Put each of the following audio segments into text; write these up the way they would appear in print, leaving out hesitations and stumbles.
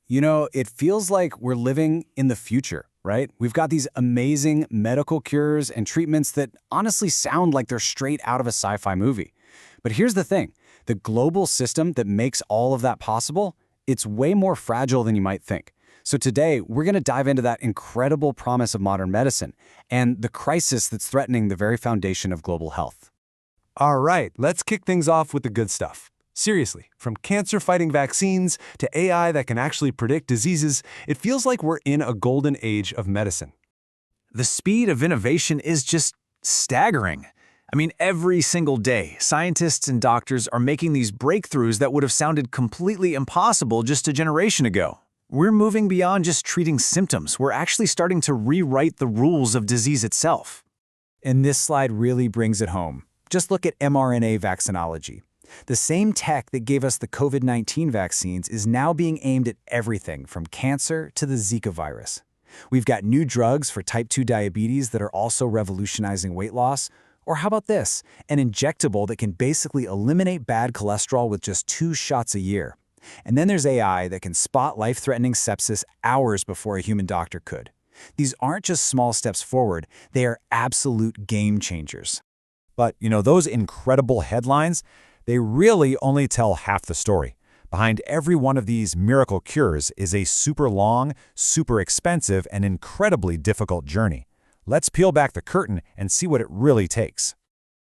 It feels like we're living in the future, right? We've got these amazing medical cures and treatments that honestly sound like they're straight out of a sci-fi movie. But here's the thing, the global system that makes all of that possible, it's way more fragile than you might think. So today, we're going to dive into that incredible promise of modern medicine and the crisis that's threatening the very foundation of global health. All right, let's kick things off with the good stuff. Seriously, from cancer-fighting vaccines to AI that can actually predict diseases, it feels like we're in a golden age of medicine. The speed of innovation is just staggering. I mean, every single day, scientists and doctors are making these breakthroughs that would have sounded completely impossible just a generation ago. We're moving beyond just treating symptoms. We're actually starting to rewrite the rules of disease itself. And this slide really brings it home. Just look at mRNA vaccinology. The same tech that gave us the COVID-19 vaccines is now being aimed at everything from cancer to the Zika virus. We've got new drugs for type 2 diabetes that are also revolutionizing weight loss. Or how about this? An injectable that can basically eliminate bad cholesterol with just 2 shots a year. And then there's AI that can spot life-threatening sepsis hours before a human doctor could. These aren't just small steps forward, they are absolute game changers. But, those incredible headlines, they really only tell half the story. Behind every one of these miracle cures is a super long, super expensive, and incredibly difficult journey. Let's peel back the curtain and see what it really takes.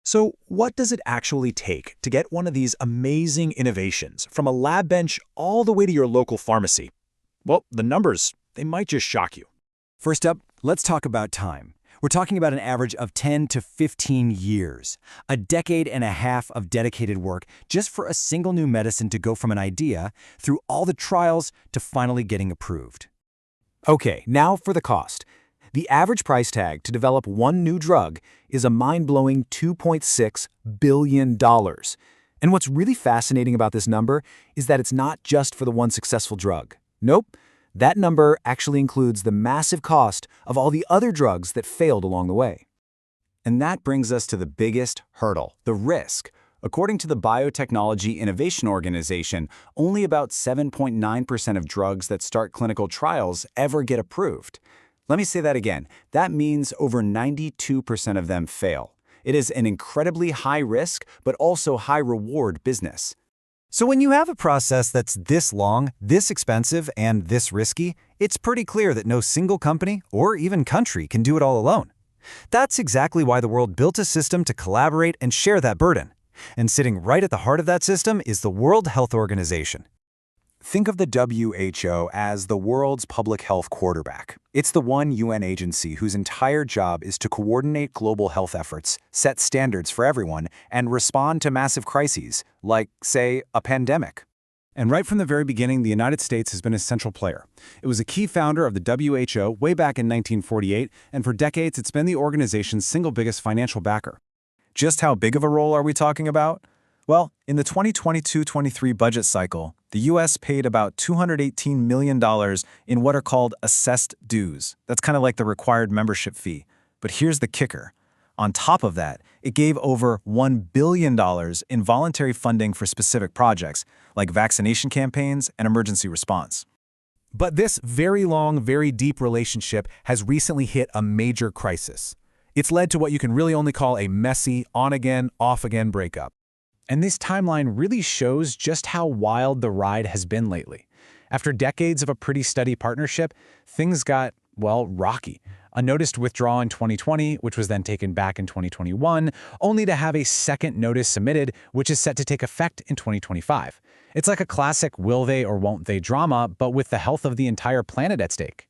So what does it actually take to get one of these amazing innovations from a lab bench all the way to your local pharmacy? Well, the numbers, they might just shock you. First up, let's talk about time. We're talking about an average of 10 to 15 years, a decade and a half of dedicated work just for a single new medicine to go from an idea through all the trials to finally getting approved. Okay, now for the cost. The average price tag to develop one new drug is a mind-blowing $2.6 billion. And what's really fascinating about this number is that it's not just for the one successful drug. Nope. That number actually includes the massive cost of all the other drugs that failed along the way. And that brings us to the biggest hurdle, the risk. According to the Biotechnology Innovation Organization, only about 7.9% of drugs that start clinical trials ever get approved. Let me say that again. That means over 92% of them fail. It is an incredibly high risk, but also high reward business. So when you have a process that's this long, this expensive, and this risky, it's pretty clear that no single company or even country can do it all alone. That's exactly why the world built a system to collaborate and share that burden. And sitting right at the heart of that system is the World Health Organization. Think of the WHO as the world's public health quarterback. It's the one UN agency whose entire job is to coordinate global health efforts, set standards for everyone, and respond to massive crises, like, say, a pandemic. And right from the very beginning, the United States has been a central player. It was a key founder of the WHO way back in 1948, and for decades it's been the organization's single biggest financial backer. Just how big of a role are we talking about? Well, in the 2022-23 budget cycle, the U.S. paid about $218 million in what are called assessed dues. That's kind of like the required membership fee. But here's the kicker. On top of that, it gave over $1 billion in voluntary funding for specific projects, like vaccination campaigns and emergency response. But this very long, very deep relationship has recently hit a major crisis. It's led to what you can really only call a messy, on-again, off-again breakup. And this timeline really shows just how wild the ride has been lately. After decades of a pretty steady partnership, things got, rocky. A notice withdrawal in 2020, which was then taken back in 2021, only to have a second notice submitted, which is set to take effect in 2025. It's like a classic will they or won't they drama, but with the health of the entire planet at stake.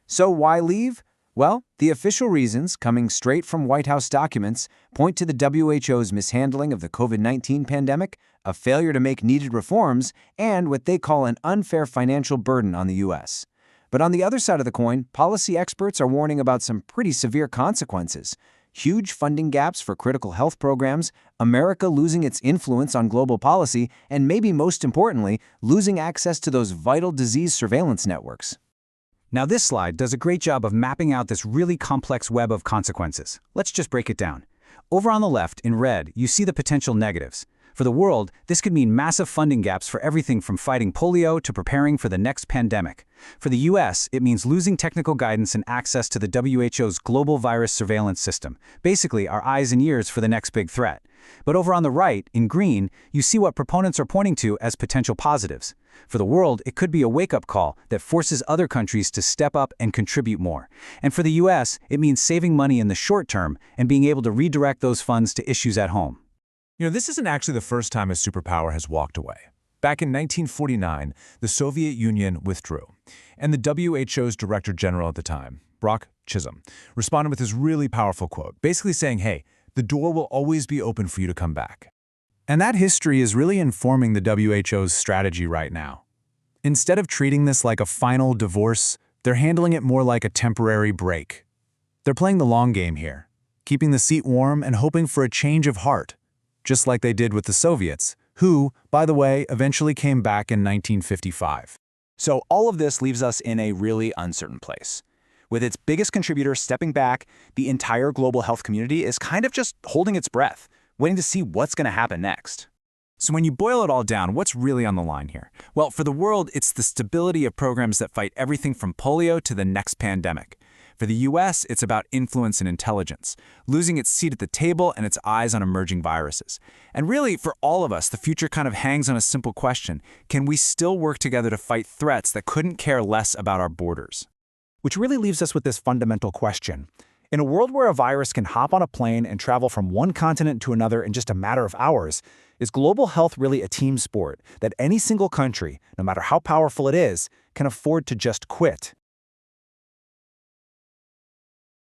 So why leave? Well, the official reasons, coming straight from White House documents, point to the WHO's mishandling of the COVID-19 pandemic, a failure to make needed reforms, and what they call an unfair financial burden on the U.S. But on the other side of the coin, policy experts are warning about some pretty severe consequences. Huge funding gaps for critical health programs, America losing its influence on global policy, and maybe most importantly, losing access to those vital disease surveillance networks. Now this slide does a great job of mapping out this really complex web of consequences. Let's just break it down. Over on the left, in red, you see the potential negatives. For the world, this could mean massive funding gaps for everything from fighting polio to preparing for the next pandemic. For the US, it means losing technical guidance and access to the WHO's global virus surveillance system, basically our eyes and ears for the next big threat. But over on the right, in green, you see what proponents are pointing to as potential positives. For the world, it could be a wake-up call that forces other countries to step up and contribute more. And for the US, it means saving money in the short term and being able to redirect those funds to issues at home. This isn't actually the first time a superpower has walked away. Back in 1949, the Soviet Union withdrew, and the WHO's Director General at the time, Brock Chisholm, responded with this really powerful quote, basically saying, hey, the door will always be open for you to come back. And that history is really informing the WHO's strategy right now. Instead of treating this like a final divorce, they're handling it more like a temporary break. They're playing the long game here, keeping the seat warm and hoping for a change of heart, just like they did with the Soviets, who, by the way, eventually came back in 1955. So all of this leaves us in a really uncertain place. With its biggest contributor stepping back, the entire global health community is kind of just holding its breath, waiting to see what's going to happen next. So when you boil it all down, what's really on the line here? Well, for the world, it's the stability of programs that fight everything from polio to the next pandemic. For the US, it's about influence and intelligence, losing its seat at the table and its eyes on emerging viruses. And really, for all of us, the future kind of hangs on a simple question. Can we still work together to fight threats that couldn't care less about our borders? Which really leaves us with this fundamental question. In a world where a virus can hop on a plane and travel from one continent to another in just a matter of hours, is global health really a team sport that any single country, no matter how powerful it is, can afford to just quit?